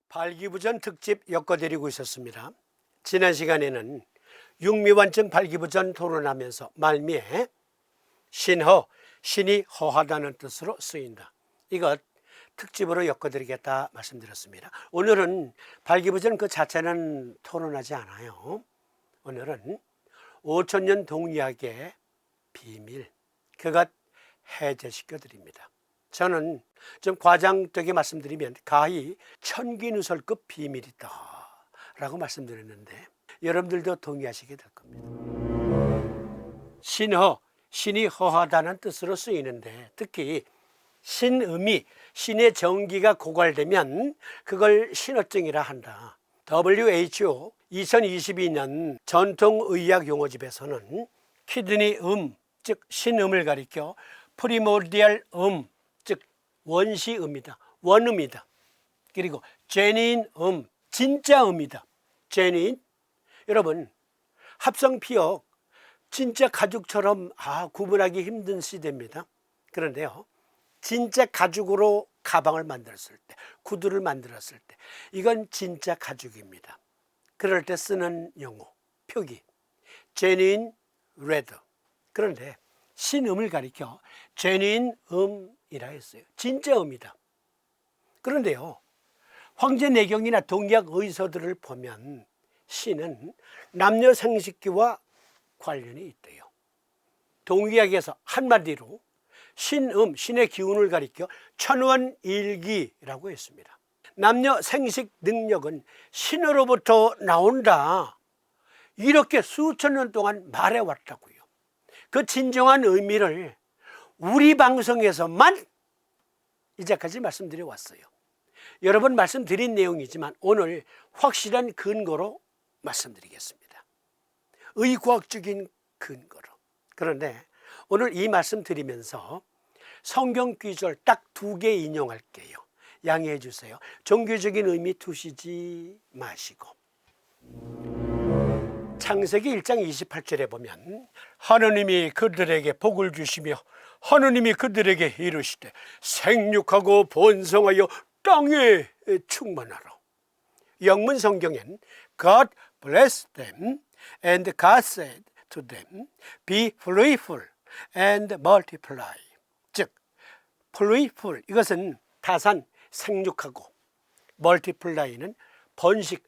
발기부전 특집 엮어드리고 있었습니다. 지난 시간에는 육미완증 발기부전 토론하면서 말미에 신허, 신이 허하다는 뜻으로 쓰인다. 이것 특집으로 엮어드리겠다 말씀드렸습니다. 오늘은 발기부전 그 자체는 토론하지 않아요. 오늘은 5000년 동의학의 비밀, 그것 해제시켜드립니다. 저는 좀 과장되게 말씀드리면 가히 천기누설급 비밀이다 라고 말씀드렸는데 여러분들도 동의하시게 될 겁니다. 신허, 신이 허하다는 뜻으로 쓰이는데 특히 신음이 신의 정기가 고갈되면 그걸 신어증이라 한다. WHO 2022년 전통의학 용어집에서는 키드니 즉 신음을 가리켜 프리모디얼 즉 원시음이다, 원음이다. 그리고 제니인 진짜 음이다, 제니인. 여러분, 합성피역 진짜 가죽처럼 구분하기 힘든 시대입니다. 그런데요, 진짜 가죽으로 가방을 만들었을 때, 구두를 만들었을 때 이건 진짜 가죽입니다. 그럴 때 쓰는 용어, 표기 제니인 레더. 그런데 신음을 가리켜 제니인 이라 했어요. 진짜 음이다. 그런데요, 황제내경이나 동의학 의서들을 보면 신은 남녀 생식기와 관련이 있대요. 동의학에서 한마디로 신음, 신의 기운을 가리켜 천원일기라고 했습니다. 남녀 생식 능력은 신으로부터 나온다, 이렇게 수천 년 동안 말해왔다고요. 그 진정한 의미를 우리 방송에서만 이제까지 말씀드려 왔어요. 여러 번 말씀드린 내용이지만 오늘 확실한 근거로 말씀드리겠습니다. 의과학적인 근거로. 그런데 오늘 이 말씀 드리면서 성경 구절 딱 2개 인용할게요. 양해해 주세요. 종교적인 의미 두시지 마시고. 창세기 1장 28절에 보면 하느님이 그들에게 복을 주시며 하느님이 그들에게 이르시되 생육하고 번성하여 땅에 충만하라. 영문 성경엔 God blessed them and God said to them be fruitful and multiply. 즉 fruitful 이것은 타산, 생육하고, multiply는 번식,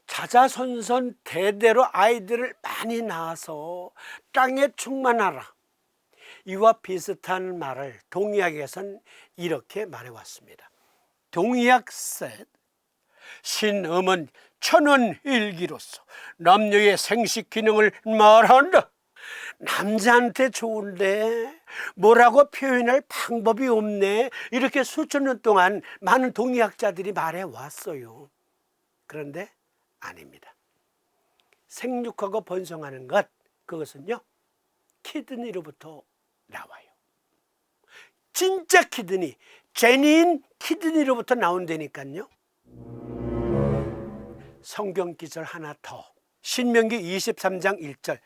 자자손손 대대로 아이들을 많이 낳아서 땅에 충만하라. 이와 비슷한 말을 동의학에서는 이렇게 말해왔습니다. 동의학 said 신음은 천원일기로서 남녀의 생식 기능을 말한다. 남자한테 좋은데 뭐라고 표현할 방법이 없네, 이렇게 수천 년 동안 많은 동의학자들이 말해왔어요. 그런데 아닙니다. 생육하고 번성하는 것, 그것은요 키드니로부터 나와요. 진짜 키드니, 제니인 키드니로부터 나온다니까요. 성경 기절 하나 더. 신명기 23장 1절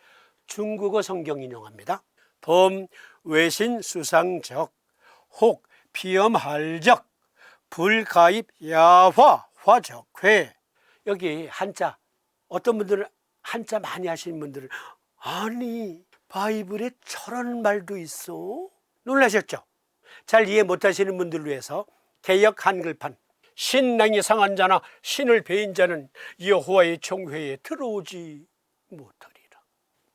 중국어 성경 인용합니다. 범 외신 수상적 혹 비염할적 불가입 야화 화적회. 여기 한자, 어떤 분들은 한자 많이 하시는 분들은 아니 바이블에 저런 말도 있어? 놀라셨죠? 잘 이해 못하시는 분들을 위해서 개역 한글판 신랑이 상한 자나 신을 배인 자는 여호와의 총회에 들어오지 못하리라.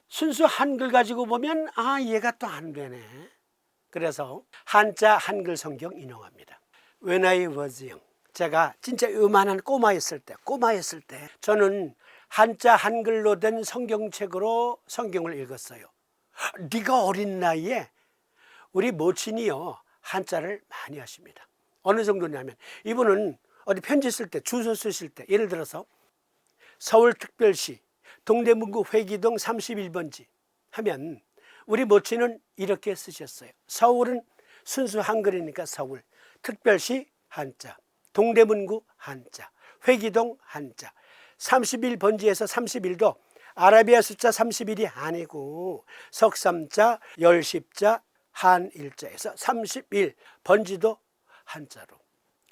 순수 한글 가지고 보면 얘가 또 안 되네. 그래서 한자 한글 성경 인용합니다. When I was young, 제가 진짜 요만한 꼬마였을 때 저는 한자 한글로 된 성경책으로 성경을 읽었어요. 네가 어린 나이에 우리 모친이요 한자를 많이 하십니다. 어느 정도냐면 이분은 어디 편지 쓸 때, 주소 쓰실 때, 예를 들어서 서울특별시 동대문구 회기동 31번지 하면 우리 모친은 이렇게 쓰셨어요. 서울은 순수 한글이니까 서울, 특별시 한자, 동대문구 한자, 회기동 한자. 31번지에서 31도 아라비아 숫자 31이 아니고 석삼자, 열십자, 한일자에서 31번지도 한자로.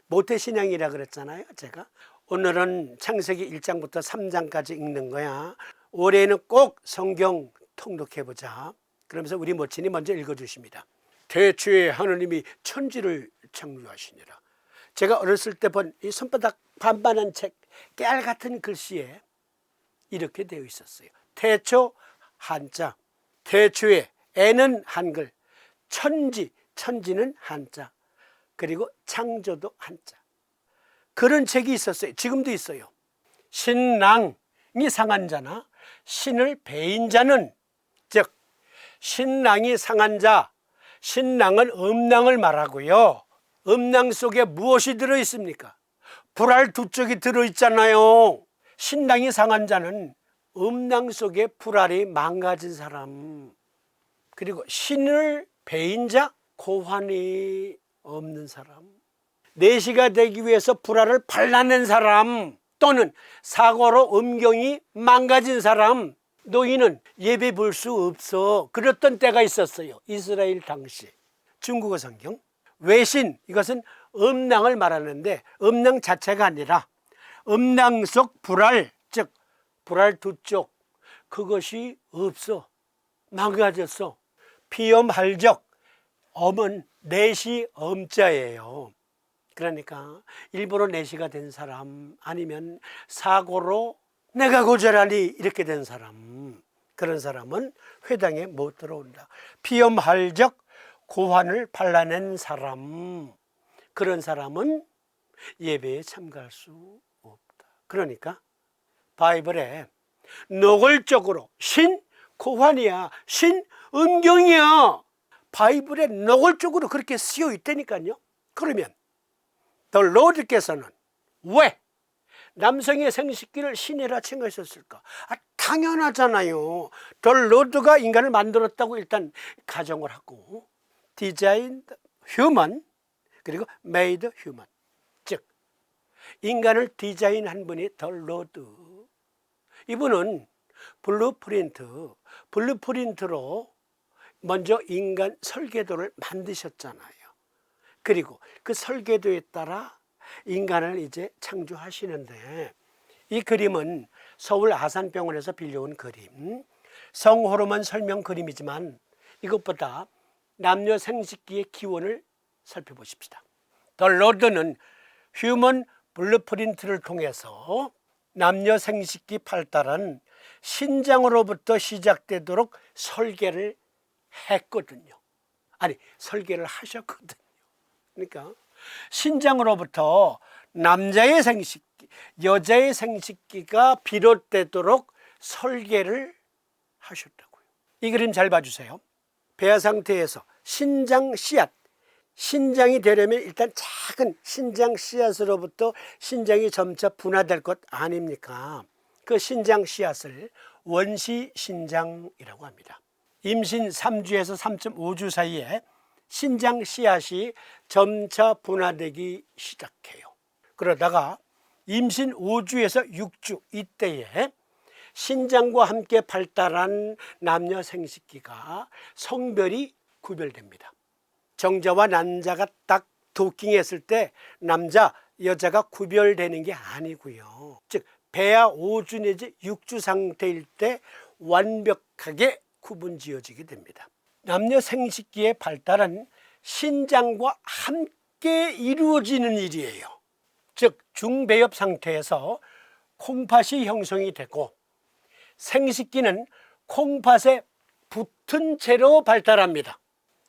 모태신앙이라 그랬잖아요. 제가 오늘은 창세기 1장부터 3장까지 읽는 거야. 올해는 꼭 성경 통독해보자. 그러면서 우리 모친이 먼저 읽어주십니다. 태초에 하느님이 천지를 창조하시니라. 제가 어렸을 때 본 이 손바닥 반반한 책, 깨알 같은 글씨에 이렇게 되어 있었어요. 태초 한자, 태초에 애는 한글, 천지는 한자, 그리고 창조도 한자. 그런 책이 있었어요. 지금도 있어요. 신랑이 상한 자나 신을 배인 자는, 즉 신랑이 상한 자, 신랑은 음낭을 말하고요. 음낭 속에 무엇이 들어있습니까? 불알 두 쪽이 들어있잖아요. 신랑이 상한 자는 음낭 속에 불알이 망가진 사람, 그리고 신을 배인 자, 고환이 없는 사람, 내시가 되기 위해서 불알을 발라낸 사람, 또는 사고로 음경이 망가진 사람, 너희는 예배 볼 수 없어. 그랬던 때가 있었어요. 이스라엘 당시. 중국어 성경 외신, 이것은 음낭을 말하는데 음낭 자체가 아니라 음낭 속 불알, 즉 불알 두 쪽, 그것이 없어. 망가졌어. 피엄할적, 엄은 내시 엄자예요. 그러니까 일부러 내시가 된 사람, 아니면 사고로 내가 고절하니 이렇게 된 사람, 그런 사람은 회당에 못 들어온다. 피엄할적, 고환을 발라낸 사람, 그런 사람은 예배에 참가할 수 없다. 그러니까 바이블에 노골적으로 신 고환이야, 신 음경이야, 바이블에 노골적으로 그렇게 쓰여 있다니까요. 그러면 더 로드께서는 왜 남성의 생식기를 신이라 칭하셨을까? 당연하잖아요. 더 로드가 인간을 만들었다고 일단 가정을 하고, designed human, 그리고 made human, 즉 인간을 디자인한 분이 더 로드. 이분은 블루프린트로 먼저 인간 설계도를 만드셨잖아요. 그리고 그 설계도에 따라 인간을 이제 창조하시는데, 이 그림은 서울 아산병원에서 빌려온 그림, 성호르몬 설명 그림이지만 이것보다 남녀 생식기의 기원을 살펴보십시다. 더 로드는 휴먼 블루프린트를 통해서 남녀 생식기 발달은 신장으로부터 시작되도록 설계를 했거든요. 아니, 설계를 하셨거든요. 그러니까 신장으로부터 남자의 생식기, 여자의 생식기가 비롯되도록 설계를 하셨다고요. 이 그림 잘 봐주세요. 배아 상태에서 신장 씨앗, 신장이 되려면 일단 작은 신장 씨앗으로부터 신장이 점차 분화될 것 아닙니까? 그 신장 씨앗을 원시 신장이라고 합니다. 임신 3주에서 3.5주 사이에 신장 씨앗이 점차 분화되기 시작해요. 그러다가 임신 5주에서 6주 이때에 신장과 함께 발달한 남녀 생식기가 성별이 구별됩니다. 정자와 난자가 딱 도킹했을 때 남자, 여자가 구별되는 게 아니고요. 즉 배아 5주 내지 6주 상태일 때 완벽하게 구분지어지게 됩니다. 남녀 생식기의 발달은 신장과 함께 이루어지는 일이에요. 즉 중배엽 상태에서 콩팥이 형성이 되고, 생식기는 콩팥에 붙은 채로 발달합니다.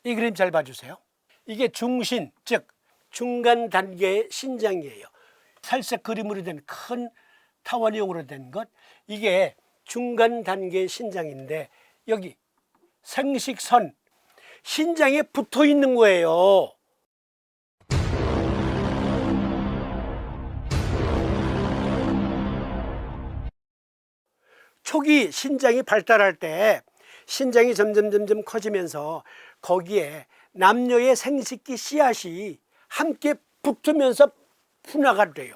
이 그림 잘 봐주세요. 이게 중신, 즉 중간 단계의 신장이에요. 살색 그림으로 된 큰 타원형으로 된 것, 이게 중간 단계의 신장인데, 여기 생식선, 신장에 붙어 있는 거예요. 초기 신장이 발달할 때 신장이 점점 커지면서 거기에 남녀의 생식기 씨앗이 함께 붙으면서 분화가 돼요.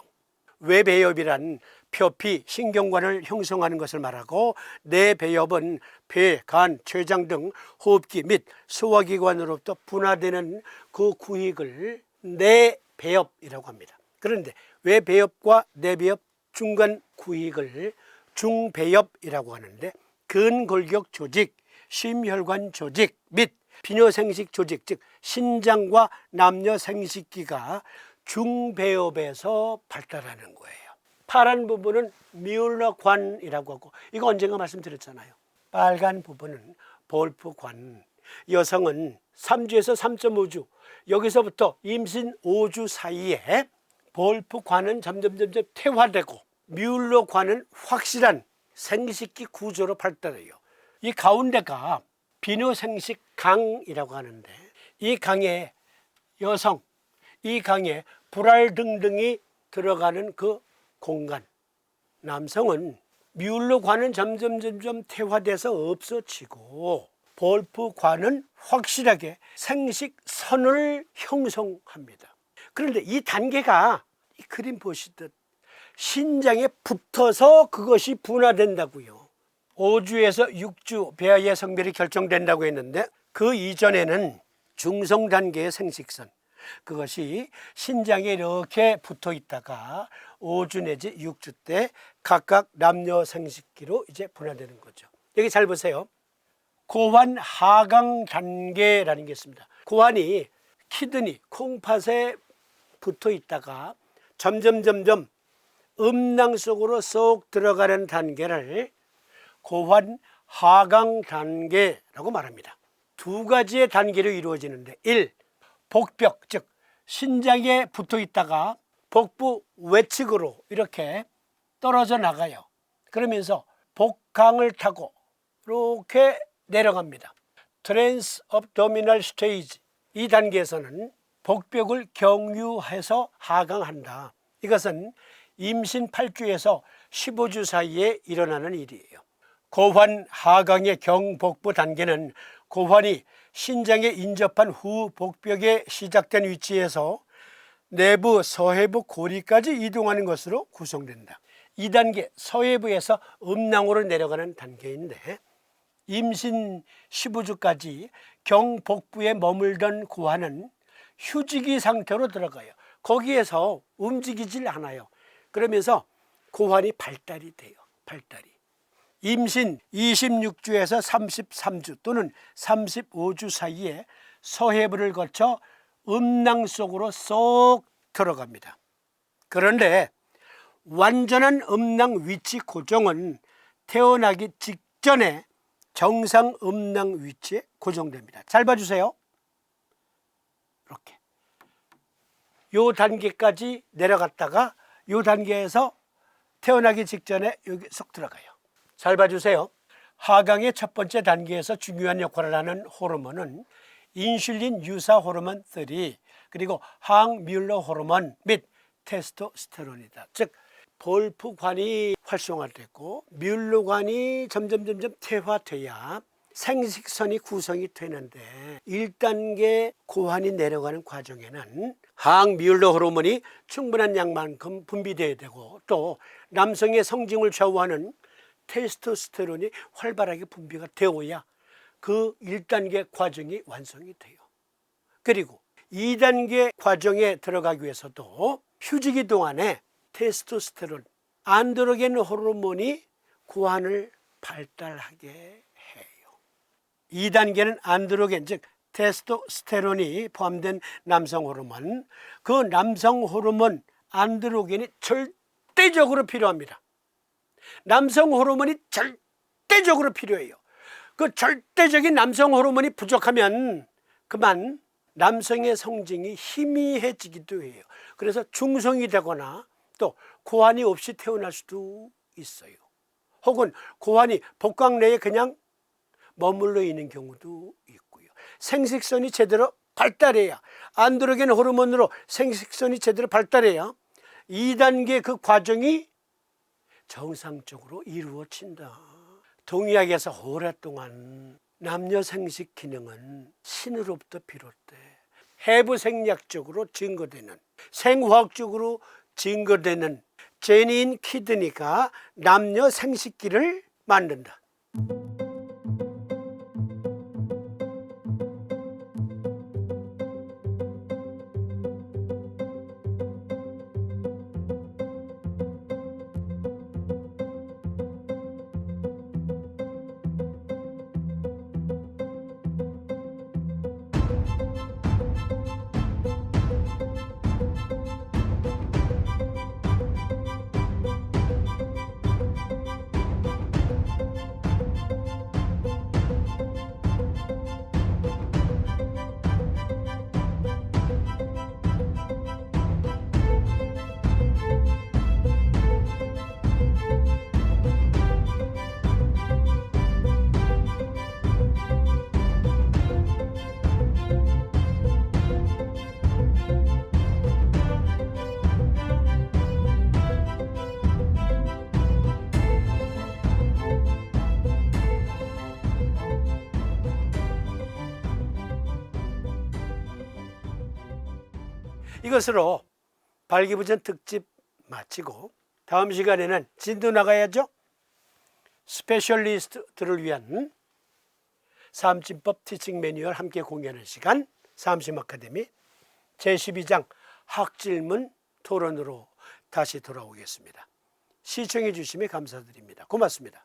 외배엽이란 표피, 신경관을 형성하는 것을 말하고, 내배엽은 폐, 간, 췌장 등 호흡기 및 소화기관으로부터 분화되는 그 구획을 내배엽이라고 합니다. 그런데 외배엽과 내배엽 중간 구획을 중배엽이라고 하는데, 근골격 조직, 심혈관 조직 및 비뇨생식 조직, 즉 신장과 남녀 생식기가 중배엽에서 발달하는 거예요. 파란 부분은 뮬러관이라고 하고, 이거 언젠가 말씀드렸잖아요. 빨간 부분은 볼프관. 여성은 3주에서 3.5주, 여기서부터 임신 5주 사이에 볼프관은 점점 퇴화되고 뮬러관은 확실한 생식기 구조로 발달해요. 이 가운데가 비뇨생식 강이라고 하는데, 이 강에 여성, 이 강에 불알 등등이 들어가는 그 공간, 남성은 뮬러관은 점점 퇴화돼서 없어지고 볼프관은 확실하게 생식선을 형성합니다. 그런데 이 단계가 이 그림 보시듯 신장에 붙어서 그것이 분화된다고요. 5주에서 6주 배아의 성별이 결정된다고 했는데, 그 이전에는 중성 단계의 생식선, 그것이 신장에 이렇게 붙어 있다가 5주 내지 6주 때 각각 남녀 생식기로 이제 분화되는 거죠. 여기 잘 보세요. 고환 하강 단계라는 게 있습니다. 고환이 키드니, 콩팥에 붙어 있다가 점점 음낭 속으로 쏙 들어가는 단계를 고환 하강 단계라고 말합니다. 두 가지의 단계로 이루어지는데, 1. 복벽, 즉 신장에 붙어 있다가 복부 외측으로 이렇게 떨어져 나가요. 그러면서 복강을 타고 이렇게 내려갑니다. 트랜스 업도미널 스테이지, 이 단계에서는 복벽을 경유해서 하강한다. 이것은 임신 8주에서 15주 사이에 일어나는 일이에요. 고환 하강의 경복부 단계는 고환이 신장에 인접한 후 복벽에 시작된 위치에서 내부 서해부 고리까지 이동하는 것으로 구성된다. 2단계 서해부에서 음낭으로 내려가는 단계인데, 임신 15주까지 경복부에 머물던 고환은 휴지기 상태로 들어가요. 거기에서 움직이질 않아요. 그러면서 고환이 발달이 돼요. 임신 26주에서 33주 또는 35주 사이에 서해부를 거쳐 음낭 속으로 쏙 들어갑니다. 그런데 완전한 음낭 위치 고정은 태어나기 직전에 정상 음낭 위치에 고정됩니다. 잘 봐주세요. 이렇게 요 단계까지 내려갔다가 요 단계에서 태어나기 직전에 여기 쏙 들어가요. 잘 봐주세요. 하강의 첫 번째 단계에서 중요한 역할을 하는 호르몬은 인슐린 유사 호르몬 3, 그리고 항뮬러 호르몬 및 테스토스테론이다. 즉 볼프관이 활성화되고 뮬러관이 점점 퇴화돼야 생식선이 구성이 되는데, 1단계 고환이 내려가는 과정에는 항뮬러 호르몬이 충분한 양만큼 분비되어야 되고, 또 남성의 성징을 좌우하는 테스토스테론이 활발하게 분비가 되어야 그 1단계 과정이 완성이 돼요. 그리고 2단계 과정에 들어가기 위해서도 휴지기 동안에 테스토스테론, 안드로겐 호르몬이 고환을 발달하게 해요. 2단계는 안드로겐, 즉 테스토스테론이 포함된 남성 호르몬, 그 남성 호르몬 안드로겐이 절대적으로 필요합니다. 남성 호르몬이 절대적으로 필요해요. 그 절대적인 남성 호르몬이 부족하면 그만 남성의 성징이 희미해지기도 해요. 그래서 중성이 되거나 또 고환이 없이 태어날 수도 있어요. 혹은 고환이 복강 내에 그냥 머물러 있는 경우도 있고요. 생식선이 제대로 발달해야, 안드로겐 호르몬으로 생식선이 제대로 발달해야 2단계 그 과정이 정상적으로 이루어진다. 동의학에서 오랫동안 남녀 생식 기능은 신으로부터 비롯돼 해부생략적으로 증거되는, 생화학적으로 증거되는 제니인 키드니가 남녀 생식기를 만든다. 이것으로 발기부전 특집 마치고 다음 시간에는 진도 나가야죠. 스페셜리스트들을 위한 삼진법 티칭 매뉴얼 함께 공유하는 시간, 삼심 아카데미 제12장 학질문 토론으로 다시 돌아오겠습니다. 시청해 주심에 감사드립니다. 고맙습니다.